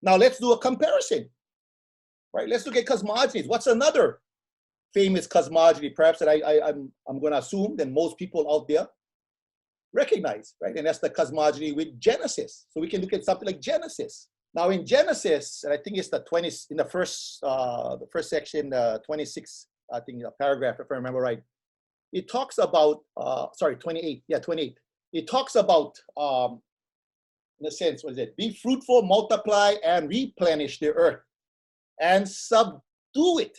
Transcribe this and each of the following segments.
Now let's do a comparison, right? Let's look at cosmogonies. What's another famous cosmogony, perhaps that I'm going to assume that most people out there recognize, right? And that's the cosmogony with Genesis. So we can look at something like Genesis. Now in Genesis, and I think it's the 20 in the first section, 26, I think paragraph, if I remember right. It talks about 28. Yeah, 28. It talks about in a sense, what is it? Be fruitful, multiply, and replenish the earth, and subdue it,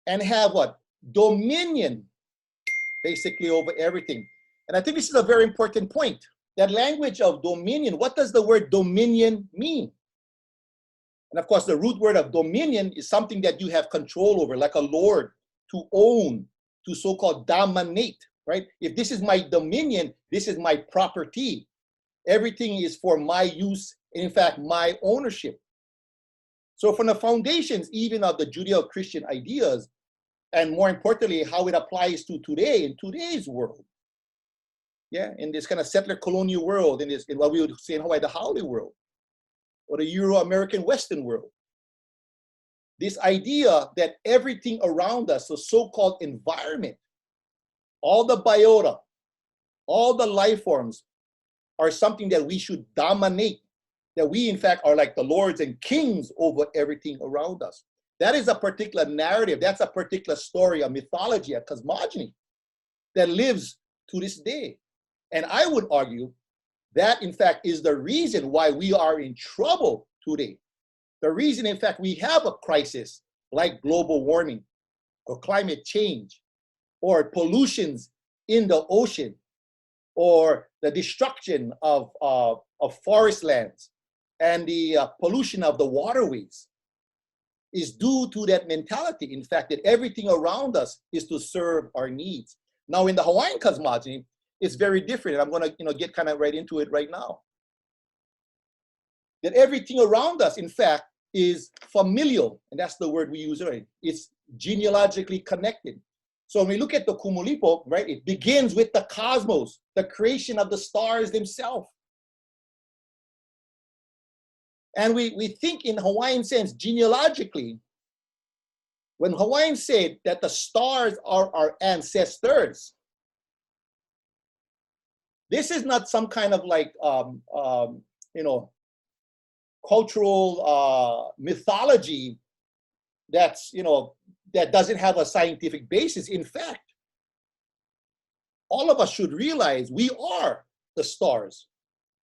and have what? Dominion, basically, over everything. And I think this is a very important point. That language of dominion, what does the word dominion mean? And of course, the root word of dominion is something that you have control over, like a lord, to own, to so-called dominate, right? If this is my dominion, this is my property. Everything is for my use, and in fact, my ownership. So from the foundations, even of the Judeo-Christian ideas, and more importantly, how it applies to today, in today's world, yeah, in this kind of settler colonial world, in what we would say in Hawaii, the haole world, or the Euro-American Western world. This idea that everything around us, the so-called environment, all the biota, all the life forms, are something that we should dominate, that we in fact are like the lords and kings over everything around us. That is a particular narrative, that's a particular story, a mythology, a cosmogony that lives to this day. And I would argue that in fact is the reason why we are in trouble today. The reason in fact we have a crisis like global warming or climate change or pollutions in the ocean or the destruction of forest lands and the pollution of the waterways is due to that mentality, in fact, that everything around us is to serve our needs. Now, in the Hawaiian cosmogony, it's very different. I'm going to get kind of right into it right now. That everything around us, in fact, is familial, and that's the word we use, right? It's genealogically connected. So when we look at the kumulipo, right, it begins with the cosmos, the creation of the stars themselves. And we think in Hawaiian sense, genealogically, when Hawaiians said that the stars are our ancestors, this is not some kind of like, cultural mythology that's, that doesn't have a scientific basis. In fact, all of us should realize we are the stars,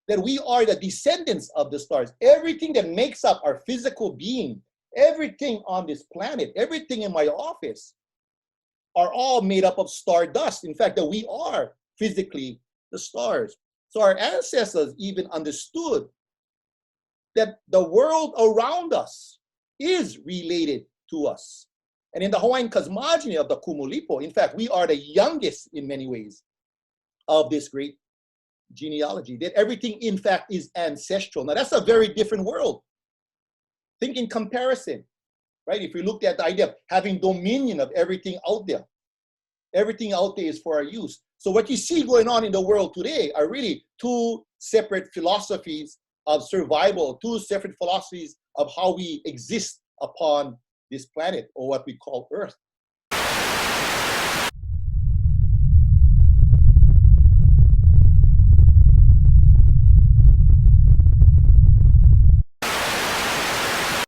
that we are the descendants of the stars. Everything that makes up our physical being, everything on this planet, everything in my office are all made up of stardust. In fact, that we are physically the stars. So our ancestors even understood that the world around us is related to us. And in the Hawaiian cosmogony of the kumulipo, in fact, we are the youngest in many ways of this great genealogy, that everything in fact is ancestral. Now that's a very different world. Think in comparison, right? If we looked at the idea of having dominion of everything out there is for our use. So what you see going on in the world today are really two separate philosophies of survival, two separate philosophies of how we exist upon this planet, or what we call Earth.